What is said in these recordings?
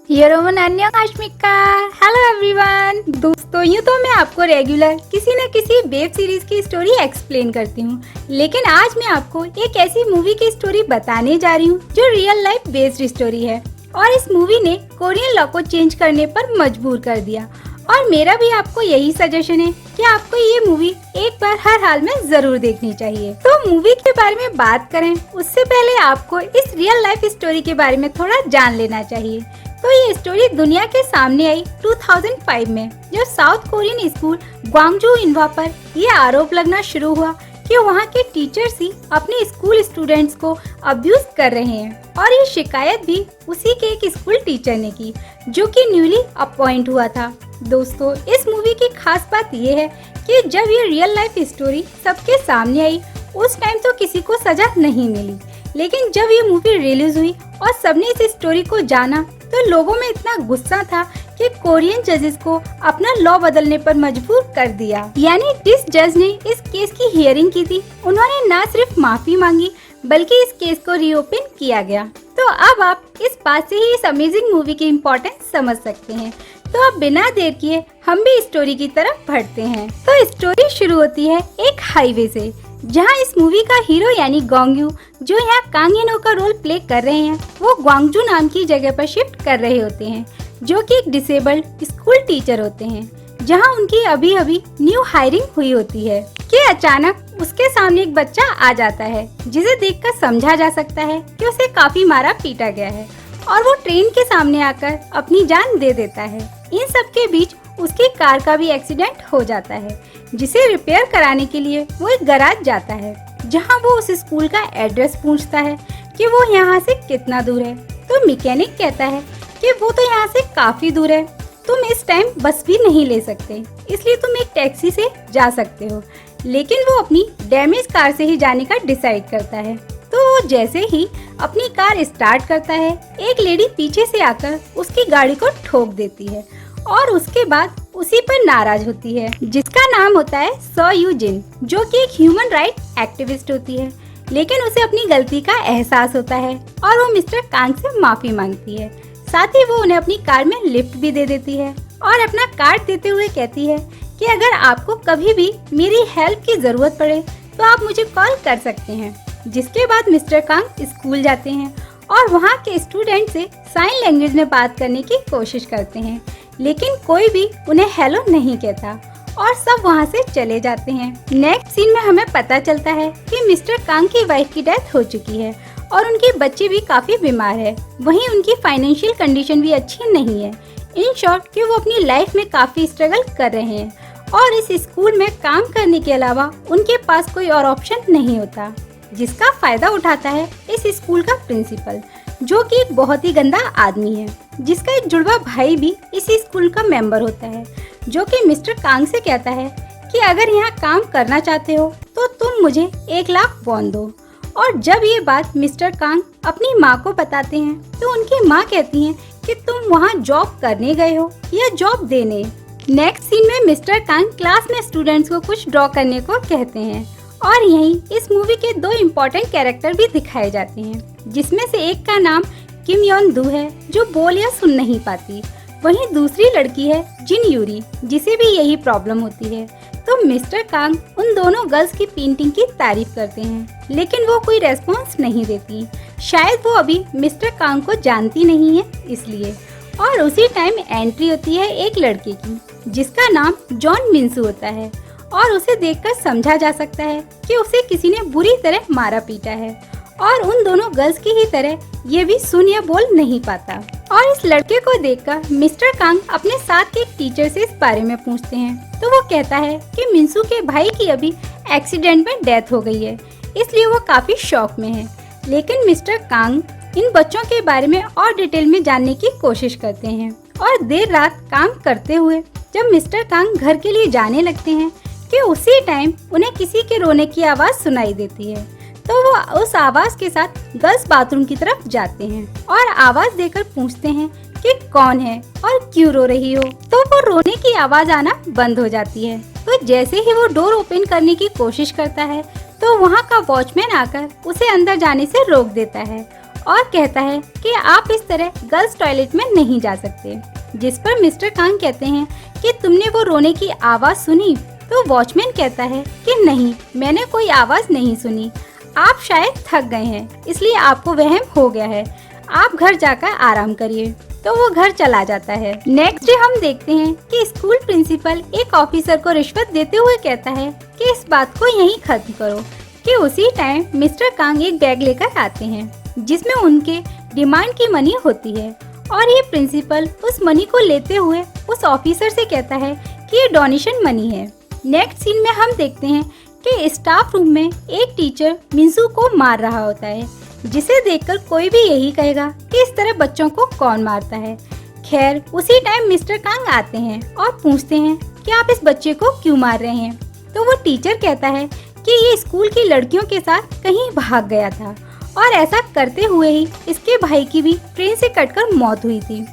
योरोमन अन्योंकाश्मिका। Hello everyone. दोस्तों, यूँ तो मैं आपको रेगुलर किसी न किसी वेब सीरीज की स्टोरी एक्सप्लेन करती हूँ, लेकिन आज मैं आपको एक ऐसी मूवी की स्टोरी बताने जा रही हूँ जो रियल लाइफ बेस्ड स्टोरी है और इस मूवी ने कोरियन लॉ को चेंज करने पर मजबूर कर दिया। और मेरा भी आपको यही सजेशन है कि आपको ये मूवी एक बार हर हाल में जरूर देखनी चाहिए। तो मूवी के बारे में बात करें उससे पहले आपको इस रियल लाइफ स्टोरी के बारे में थोड़ा जान लेना चाहिए। तो ये स्टोरी दुनिया के सामने आई 2005 में, जब साउथ कोरियन स्कूल ग्वांगजू इन्वा पर ये आरोप लगना शुरू हुआ कि वहाँ के टीचर्स ही अपने स्कूल स्टूडेंट्स को अब्यूज कर रहे हैं। और ये शिकायत भी उसी के एक स्कूल टीचर ने की जो कि न्यूली अपॉइंट हुआ था। दोस्तों, इस मूवी की खास बात ये है कि जब ये रियल लाइफ स्टोरी सबके सामने आई उस टाइम तो किसी को सजा नहीं मिली, लेकिन जब ये मूवी रिलीज हुई और सबने इस स्टोरी को जाना तो लोगों में इतना गुस्सा था कि कोरियन जजेस को अपना लॉ बदलने पर मजबूर कर दिया। यानी जिस जज ने इस केस की हियरिंग की थी उन्होंने न सिर्फ माफी मांगी बल्कि इस केस को रीओपन किया गया। तो अब आप इस बात से ही इस अमेजिंग मूवी की इम्पोर्टेंस समझ सकते हैं। तो अब बिना देर किए हम भी स्टोरी की तरफ बढ़ते हैं। तो स्टोरी शुरू होती है एक हाईवे से, जहां इस मूवी का हीरो यानी गोंगयू जो यहाँ कांग इनो का रोल प्ले कर रहे हैं, वो ग्वांगजू नाम की जगह पर शिफ्ट कर रहे होते हैं जो कि एक डिसेबल्ड स्कूल टीचर होते हैं, जहां उनकी अभी अभी न्यू हायरिंग हुई होती है कि अचानक उसके सामने एक बच्चा आ जाता है जिसे देखकर समझा जा सकता है कि उसे काफी मारा पीटा गया है और वो ट्रेन के सामने आकर अपनी जान दे देता है। इन सब के बीच उसकी कार का भी एक्सीडेंट हो जाता है, जिसे रिपेयर कराने के लिए वो एक गैराज जाता है, जहां वो उस स्कूल का एड्रेस पूछता है कि वो यहाँ से कितना दूर है। तो मैकेनिक कहता है कि वो तो यहाँ से काफी दूर है, तुम इस टाइम बस भी नहीं ले सकते, इसलिए तुम एक टैक्सी से जा सकते हो। लेकिन वो अपनी डैमेज कार से ही जाने का डिसाइड करता है। तो वो जैसे ही अपनी कार स्टार्ट करता है, एक लेडी पीछे से आकर उसकी गाड़ी को ठोक देती है और उसके बाद उसी पर नाराज होती है, जिसका नाम होता है सो यूजिन, जो कि एक ह्यूमन राइट एक्टिविस्ट होती है। लेकिन उसे अपनी गलती का एहसास होता है और वो मिस्टर कांग से माफी मांगती है। साथ ही वो उन्हें अपनी कार में लिफ्ट भी दे देती है और अपना कार्ड देते हुए कहती है कि अगर आपको कभी भी मेरी हेल्प की जरूरत पड़े तो आप मुझे कॉल कर सकते हैं। जिसके बाद मिस्टर कांग स्कूल जाते हैं और वहाँ के स्टूडेंट से साइन लैंग्वेज में बात करने की कोशिश करते हैं, लेकिन कोई भी उन्हें हेलो नहीं कहता और सब वहाँ से चले जाते हैं। नेक्स्ट सीन में हमें पता चलता है कि मिस्टर कांग की वाइफ की डेथ हो चुकी है और उनके बच्चे भी काफी बीमार है। वहीं उनकी फाइनेंशियल कंडीशन भी अच्छी नहीं है। इन शॉर्ट कि वो अपनी लाइफ में काफी स्ट्रगल कर रहे हैं और इस स्कूल में काम करने के अलावा उनके पास कोई और ऑप्शन नहीं होता, जिसका फायदा उठाता है इस स्कूल का प्रिंसिपल, जो कि एक बहुत ही गंदा आदमी है, जिसका एक जुड़वा भाई भी इस स्कूल का मेंबर होता है, जो कि मिस्टर कांग से कहता है कि अगर यहाँ काम करना चाहते हो तो तुम मुझे 1 लाख वॉन दो। और जब ये बात मिस्टर कांग अपनी माँ को बताते हैं तो उनकी माँ कहती है कि तुम वहाँ जॉब करने गए हो या जॉब देने। नेक्स्ट सीन में मिस्टर कांग क्लास में स्टूडेंट्स को कुछ ड्रॉ करने को कहते हैं और यहीं इस मूवी के 2 इम्पोर्टेंट कैरेक्टर भी दिखाए जाते हैं, जिसमें से एक का नाम किम योन दू है जो बोल या सुन नहीं पाती। वहीं दूसरी लड़की है जिन यूरी, जिसे भी यही प्रॉब्लम होती है। तो मिस्टर कांग उन दोनों गर्ल्स की पेंटिंग की तारीफ करते हैं, लेकिन वो कोई रेस्पॉन्स नहीं देती। शायद वो अभी मिस्टर कांग को जानती नहीं है इसलिए। और उसी टाइम एंट्री होती है एक लड़के की जिसका नाम जॉन मिंसू होता है और उसे देखकर समझा जा सकता है कि उसे किसी ने बुरी तरह मारा पीटा है और उन दोनों गर्ल्स की ही तरह ये भी सुन या बोल नहीं पाता। और इस लड़के को देखकर मिस्टर कांग अपने साथ के एक टीचर से इस बारे में पूछते हैं, तो वो कहता है कि मिंसू के भाई की अभी एक्सीडेंट में डेथ हो गई है, इसलिए वो काफी शॉक में है। लेकिन मिस्टर कांग इन बच्चों के बारे में और डिटेल में जानने की कोशिश करते हैं और देर रात काम करते हुए जब मिस्टर कांग घर के लिए जाने लगते हैं कि उसी टाइम उन्हें किसी के रोने की आवाज सुनाई देती है। तो वो उस आवाज के साथ गर्ल्स बाथरूम की तरफ जाते हैं और आवाज देकर पूछते हैं कि कौन है और क्यों रो रही हो। तो वो रोने की आवाज आना बंद हो जाती है। तो जैसे ही वो डोर ओपन करने की कोशिश करता है तो वहाँ का वॉचमैन आकर उसे अंदर जाने से रोक देता है और कहता है कि आप इस तरह गर्ल्स टॉयलेट में नहीं जा सकते। जिस पर मिस्टर कांग कहते हैं कि तुमने वो रोने की आवाज सुनी? तो वॉचमैन कहता है कि नहीं, मैंने कोई आवाज नहीं सुनी। आप शायद थक गए हैं, इसलिए आपको वहम हो गया है। आप घर जाकर आराम करिए। तो वो घर चला जाता है। नेक्स्ट डे हम देखते हैं कि स्कूल प्रिंसिपल एक ऑफिसर को रिश्वत देते हुए कहता है कि इस बात को यहीं खत्म करो। कि उसी टाइम मिस्टर कांग एक बैग लेकर आते हैं जिसमें उनके डिमांड की मनी होती है और ये प्रिंसिपल उस मनी को लेते हुए उस ऑफिसर से कहता है कि ये डोनेशन मनी है। नेक्स्ट सीन में हम देखते हैं कि स्टाफ रूम में एक टीचर मिंसू को मार रहा होता है, जिसे देखकर कोई भी यही कहेगा कि इस तरह बच्चों को कौन मारता है। खैर उसी टाइम मिस्टर कांग आते हैं और पूछते हैं कि आप इस बच्चे को क्यों मार रहे हैं। तो वो टीचर कहता है कि ये स्कूल की लड़कियों के साथ कहीं भाग गया था और ऐसा करते हुए ही इसके भाई की भी ट्रेन से कटकर मौत हुई थी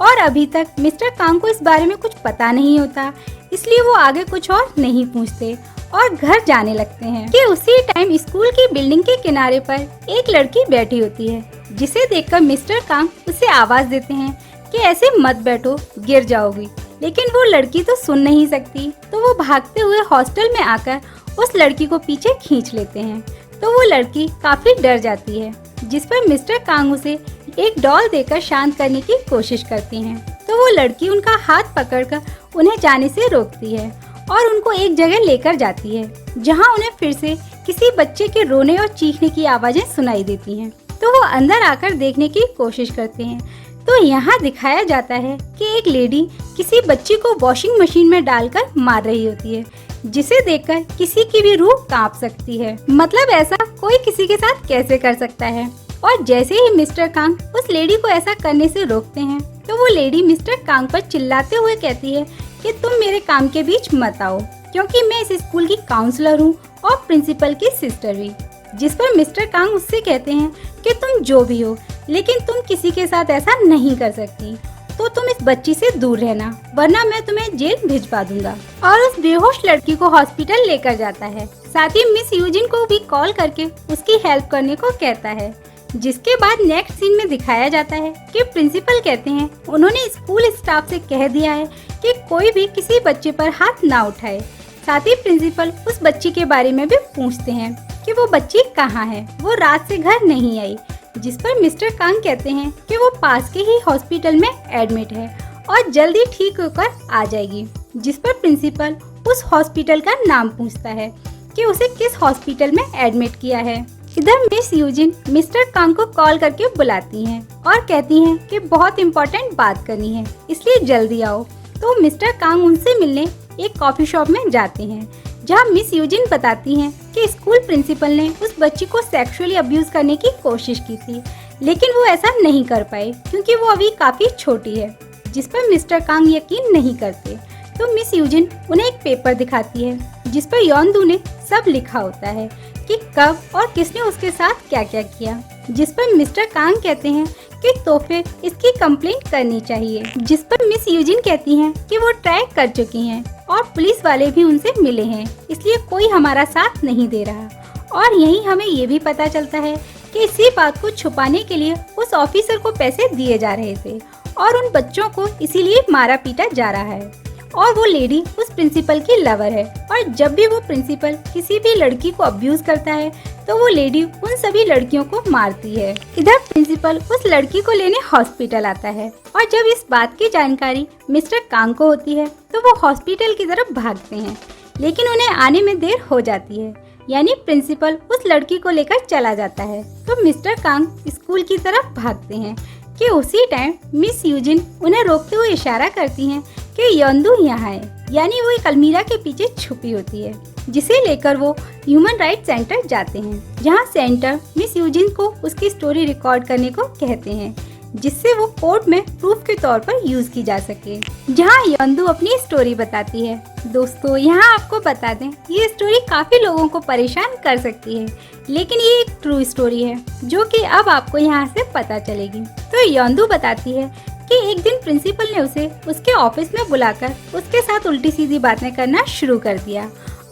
और अभी तक मिस्टर कांग को इस बारे में कुछ पता नहीं होता, इसलिए वो आगे कुछ और नहीं पूछते और घर जाने लगते हैं। कि उसी टाइम स्कूल की बिल्डिंग के किनारे पर एक लड़की बैठी होती है, जिसे देखकर मिस्टर कांग उसे आवाज देते हैं कि ऐसे मत बैठो, गिर जाओगी। लेकिन वो लड़की तो सुन नहीं सकती, तो वो भागते हुए हॉस्टल में आकर उस लड़की को पीछे खींच लेते हैं। तो वो लड़की काफी डर जाती है, जिस पर मिस्टर कांग उसे एक डॉल देकर शांत करने की कोशिश करती हैं। तो वो लड़की उनका हाथ पकड़कर उन्हें जाने से रोकती है और उनको एक जगह लेकर जाती है, जहां उन्हें फिर से किसी बच्चे के रोने और चीखने की आवाजें सुनाई देती हैं। तो वो अंदर आकर देखने की कोशिश करते हैं। तो यहाँ दिखाया जाता है कि एक लेडी किसी बच्ची को वॉशिंग मशीन में डालकर मार रही होती है, जिसे देखकर किसी की भी रूह कांप सकती है। मतलब ऐसा कोई किसी के साथ कैसे कर सकता है। और जैसे ही मिस्टर कांग उस लेडी को ऐसा करने से रोकते हैं, तो वो लेडी मिस्टर कांग पर चिल्लाते हुए कहती है कि तुम मेरे काम के बीच मत आओ, क्योंकि मैं इस स्कूल की काउंसलर हूँ और प्रिंसिपल की सिस्टर भी। जिस पर मिस्टर कांग उससे कहते हैं कि तुम जो भी हो, लेकिन तुम किसी के साथ ऐसा नहीं कर सकती, तो तुम इस बच्ची से दूर रहना, वरना मैं तुम्हें जेल भिजवा दूंगा। और उस बेहोश लड़की को हॉस्पिटल लेकर जाता है। साथ ही मिस यूजिन को भी कॉल करके उसकी हेल्प करने को कहता है। जिसके बाद नेक्स्ट सीन में दिखाया जाता है कि प्रिंसिपल कहते हैं उन्होंने स्कूल स्टाफ से कह दिया है कि कोई भी किसी बच्चे पर हाथ ना उठाए। साथ ही प्रिंसिपल उस बच्ची के बारे में भी पूछते हैं कि वो बच्ची कहाँ है, वो रात से घर नहीं आई। जिस पर मिस्टर कांग कहते हैं कि वो पास के ही हॉस्पिटल में एडमिट है और जल्दी ठीक होकर आ जाएगी। जिस पर प्रिंसिपल उस हॉस्पिटल का नाम पूछता है कि उसे किस हॉस्पिटल में एडमिट किया है। इधर मिस यूजिन मिस्टर कांग को कॉल करके बुलाती हैं और कहती हैं कि बहुत इम्पोर्टेंट बात करनी है, इसलिए जल्दी आओ। तो मिस्टर कांग उनसे मिलने एक कॉफी शॉप में जाते हैं, जहां मिस यूजिन बताती हैं कि स्कूल प्रिंसिपल ने उस बच्ची को सेक्सुअली अब्यूज करने की कोशिश की थी, लेकिन वो ऐसा नहीं कर पाए क्योंकि वो अभी काफी छोटी है। जिस पर मिस्टर कांग यकीन नहीं करते। तो मिस यूजिन उन्हें एक पेपर दिखाती है, जिस पर योंदू ने सब लिखा होता है कि कब और किसने उसके साथ क्या क्या किया। जिस पर मिस्टर कांग कहते हैं कि तो फिर इसकी कंप्लेंट करनी चाहिए। जिस पर मिस यूजिन कहती हैं कि वो ट्राई कर चुकी हैं और पुलिस वाले भी उनसे मिले हैं, इसलिए कोई हमारा साथ नहीं दे रहा। और यही हमें ये भी पता चलता है कि इसी बात को छुपाने के लिए उस ऑफिसर को पैसे दिए जा रहे थे और उन बच्चों को इसीलिए मारा पीटा जा रहा है। और वो लेडी उस प्रिंसिपल की लवर है और जब भी वो प्रिंसिपल किसी भी लड़की को अब्यूज करता है तो वो लेडी उन सभी लड़कियों को मारती है। इधर प्रिंसिपल उस लड़की को लेने हॉस्पिटल आता है और जब इस बात की जानकारी मिस्टर कांग को होती है तो वो हॉस्पिटल की तरफ भागते हैं, लेकिन उन्हें आने में देर हो जाती है, यानी प्रिंसिपल उस लड़की को लेकर चला जाता है। तो मिस्टर कांग स्कूल की तरफ भागते हैं कि उसी टाइम मिस यूजिन उन्हें रोकते हुए इशारा करती हैं कि योंदू यहाँ है, यानी वो एक अलमीरा के पीछे छुपी होती है, जिसे लेकर वो ह्यूमन राइट सेंटर जाते हैं, जहाँ सेंटर मिस यूजिन को उसकी स्टोरी रिकॉर्ड करने को कहते हैं, जिससे वो कोर्ट में प्रूफ के तौर पर यूज की जा सके। जहाँ योंदू अपनी स्टोरी बताती है। दोस्तों यहाँ आपको बता दें, ये स्टोरी काफी लोगों को परेशान कर सकती है, लेकिन ये एक ट्रू स्टोरी है जो कि अब आपको यहाँ से पता चलेगी। तो योंदू बताती है कि एक दिन प्रिंसिपल ने उसे उसके ऑफिस में बुलाकर उसके साथ उल्टी सीधी बातें करना शुरू कर दिया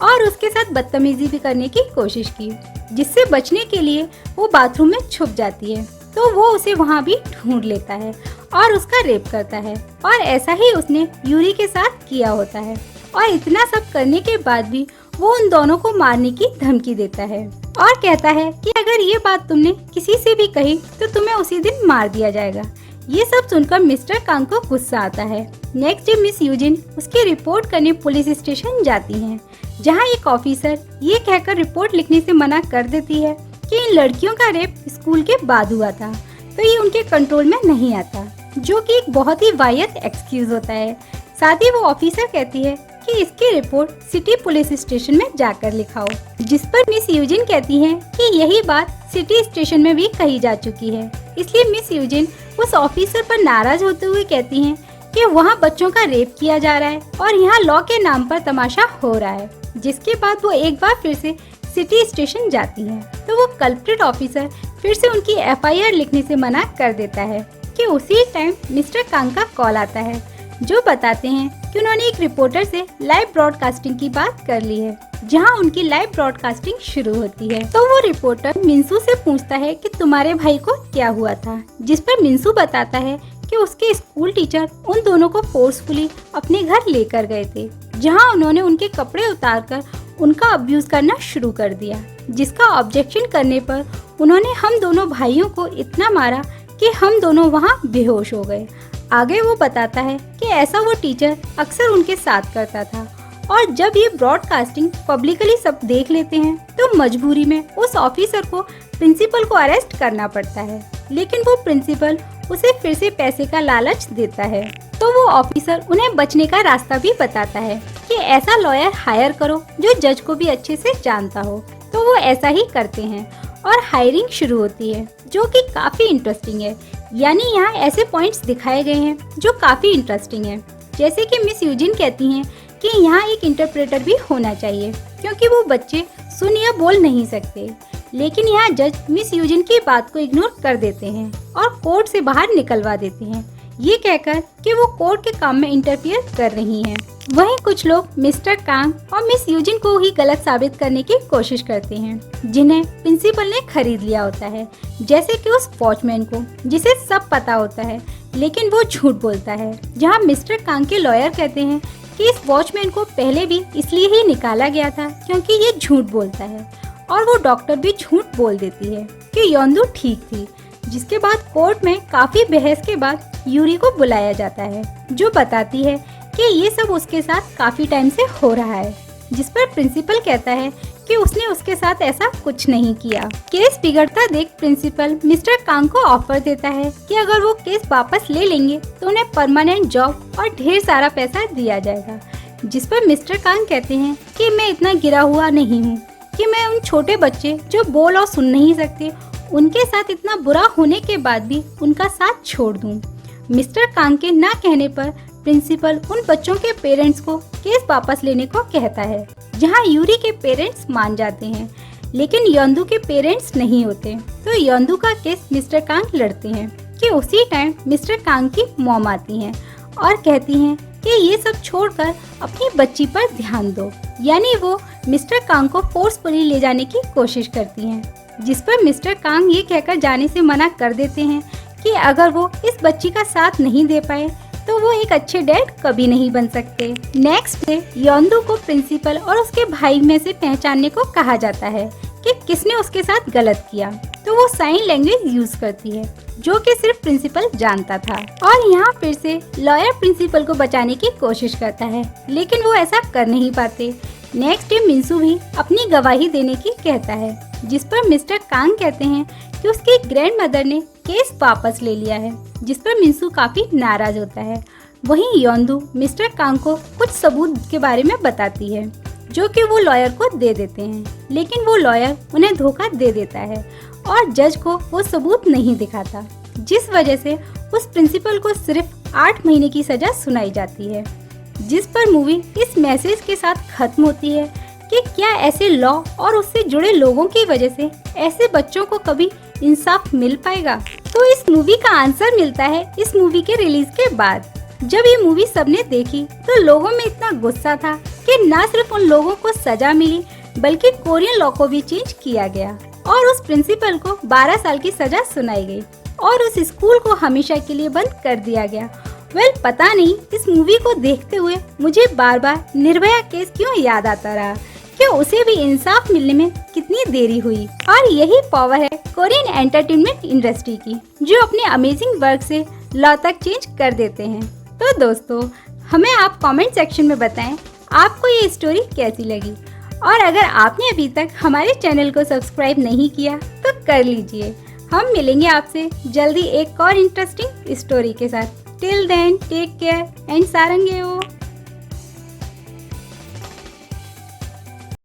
और उसके साथ बदतमीजी भी करने की कोशिश की, जिससे बचने के लिए वो बाथरूम में छुप जाती है तो वो उसे वहाँ भी ढूंढ लेता है और उसका रेप करता है। और ऐसा ही उसने यूरी के साथ किया होता है। और इतना सब करने के बाद भी वो उन दोनों को मारने की धमकी देता है और कहता है कि अगर ये बात तुमने किसी से भी कही तो तुम्हें उसी दिन मार दिया जाएगा। ये सब सुनकर मिस्टर कांग को गुस्सा आता है। नेक्स्ट डे मिस यूजिन उसकी रिपोर्ट करने पुलिस स्टेशन जाती हैं, जहां एक ऑफिसर ये कहकर रिपोर्ट लिखने से मना कर देती है कि इन लड़कियों का रेप स्कूल के बाद हुआ था, तो ये उनके कंट्रोल में नहीं आता, जो कि एक बहुत ही वाहियात एक्सक्यूज होता है। साथ ही वो ऑफिसर कहती है कि इसकी रिपोर्ट सिटी पुलिस स्टेशन में जाकर लिखाओ, जिस पर मिस यूजिन कहती हैं कि यही बात सिटी स्टेशन में भी कही जा चुकी है। इसलिए मिस यूजिन उस ऑफिसर पर नाराज होते हुए कहती हैं कि वहाँ बच्चों का रेप किया जा रहा है और यहाँ लॉ के नाम पर तमाशा हो रहा है। जिसके बाद वो एक बार फिर से सिटी स्टेशन जाती है, तो वो कल्प्रिट ऑफिसर फिर से उनकी एफआईआर लिखने से मना कर देता है कि उसी टाइम मिस्टर कांग का कॉल आता है, जो बताते हैं कि उन्होंने एक रिपोर्टर से लाइव ब्रॉडकास्टिंग की बात कर ली है, जहां उनकी लाइव ब्रॉडकास्टिंग शुरू होती है। तो वो रिपोर्टर मिंसू से पूछता है कि तुम्हारे भाई को क्या हुआ था, जिस पर मिंसू बताता है कि उसके स्कूल टीचर उन दोनों को फोर्सफुली अपने घर लेकर गए थे, जहां उन्होंने उनके कपड़े उतारकर उनका अब्यूज करना शुरू कर दिया, जिसका ऑब्जेक्शन करने पर उन्होंने हम दोनों भाइयों को इतना मारा कि हम दोनों वहां बेहोश हो गए। आगे वो बताता है कि ऐसा वो टीचर अक्सर उनके साथ करता था और जब ये ब्रॉडकास्टिंग पब्लिकली सब देख लेते हैं तो मजबूरी में उस ऑफिसर को प्रिंसिपल को अरेस्ट करना पड़ता है, लेकिन वो प्रिंसिपल उसे फिर से पैसे का लालच देता है। तो वो ऑफिसर उन्हें बचने का रास्ता भी बताता है कि ऐसा लॉयर हायर करो जो जज को भी अच्छे से जानता हो। तो वो ऐसा ही करते हैं और हायरिंग शुरू होती है, जो कि काफी इंटरेस्टिंग है। यानी यहाँ ऐसे पॉइंट्स दिखाए गए हैं जो काफी इंटरेस्टिंग है, जैसे कि मिस यूजिन कहती हैं कि यहाँ एक इंटरप्रेटर भी होना चाहिए क्योंकि वो बच्चे सुन या बोल नहीं सकते। लेकिन यहाँ जज मिस यूजिन की बात को इग्नोर कर देते हैं और कोर्ट से बाहर निकलवा देते हैं, ये कहकर कि वो कोर्ट के काम में इंटरफियर कर रही हैं। वहीं कुछ लोग मिस्टर कांग और मिस यूजिन को ही गलत साबित करने की कोशिश करते हैं, जिन्हें प्रिंसिपल ने खरीद लिया होता है, जैसे कि उस वॉचमैन को जिसे सब पता होता है लेकिन वो झूठ बोलता है। जहाँ मिस्टर कांग के लॉयर कहते हैं कि इस वॉचमैन को पहले भी इसलिए ही निकाला गया था क्योंकि ये झूठ बोलता है, और वो डॉक्टर भी झूठ बोल देती है कि योंदू ठीक थी। जिसके बाद कोर्ट में काफी बहस के बाद यूरी को बुलाया जाता है, जो बताती है कि ये सब उसके साथ काफी टाइम से हो रहा है, जिस पर प्रिंसिपल कहता है कि उसने उसके साथ ऐसा कुछ नहीं किया। केस बिगड़ता देख प्रिंसिपल मिस्टर कांग को ऑफर देता है कि अगर वो केस वापस ले लेंगे तो उन्हें परमानेंट जॉब और ढेर सारा पैसा दिया जाएगा। जिस पर मिस्टर कांग कहते हैं कि मैं इतना गिरा हुआ नहीं हूँ कि मैं उन छोटे बच्चे जो बोल और सुन नहीं सकते उनके साथ इतना बुरा होने के बाद भी उनका साथ छोड़ दूं। मिस्टर कांग के ना कहने पर प्रिंसिपल उन बच्चों के पेरेंट्स को केस वापस लेने को कहता है, जहां यूरी के पेरेंट्स मान जाते हैं लेकिन योंदू के पेरेंट्स नहीं होते। तो योंदू का केस मिस्टर कांग लड़ते हैं कि उसी टाइम मिस्टर कांग की मॉम आती हैं और कहती हैं कि ये सब छोड़कर अपनी बच्ची पर ध्यान दो। यानी वो मिस्टर कांग को फोर्सफुली ले जाने की कोशिश करती हैं, जिस पर मिस्टर कांग ये कहकर जाने से मना कर देते हैं कि अगर वो इस बच्ची का साथ नहीं दे पाए तो वो एक अच्छे डैड कभी नहीं बन सकते। नेक्स्ट डे योंदू को प्रिंसिपल और उसके भाई में से पहचानने को कहा जाता है कि किसने उसके साथ गलत किया। तो वो साइन लैंग्वेज यूज करती है, जो कि सिर्फ प्रिंसिपल जानता था। और यहाँ फिर से लॉयर प्रिंसिपल को बचाने की कोशिश करता है, लेकिन वो ऐसा कर नहीं पाते। नेक्स्ट डे मिंसू भी अपनी गवाही देने की कहता है, जिस पर मिस्टर कांग कहते हैं कि उसकी ग्रैंड मदर ने केस वापस ले लिया है, जिस पर मिंसू काफी नाराज होता है। वहीं योंदू मिस्टर कांग को कुछ सबूत के बारे में बताती है, जो कि वो लॉयर को दे देते हैं, लेकिन वो लॉयर उन्हें धोखा दे देता है और जज को वो सबूत नहीं दिखाता, जिस वजह से उस प्रिंसिपल को सिर्फ 8 महीने की सजा सुनाई जाती है। जिस पर मूवी इस मैसेज के साथ खत्म होती है कि क्या ऐसे लॉ और उससे जुड़े लोगों की वजह से ऐसे बच्चों को कभी इंसाफ मिल पाएगा। तो इस मूवी का आंसर मिलता है इस मूवी के रिलीज के बाद। जब ये मूवी सबने देखी तो लोगों में इतना गुस्सा था कि न सिर्फ उन लोगों को सजा मिली बल्कि कोरियन लॉ को भी चेंज किया गया और उस प्रिंसिपल को 12 साल की सजा सुनाई गई। और उस स्कूल को हमेशा के लिए बंद कर दिया गया। पता नहीं इस मूवी को देखते हुए मुझे बार बार निर्भया केस क्यों याद आता रहा कि उसे भी इंसाफ मिलने में कितनी देरी हुई। और यही पावर है कोरियन एंटरटेनमेंट इंडस्ट्री की, जो अपने अमेजिंग वर्क से लॉ तक चेंज कर देते हैं। तो दोस्तों, हमें आप कमेंट सेक्शन में बताएं आपको ये स्टोरी कैसी लगी। और अगर आपने अभी तक हमारे चैनल को सब्सक्राइब नहीं किया तो कर लीजिए। हम मिलेंगे आपसे जल्दी एक और इंटरेस्टिंग स्टोरी के साथ। Till then take care and सारंगेओ।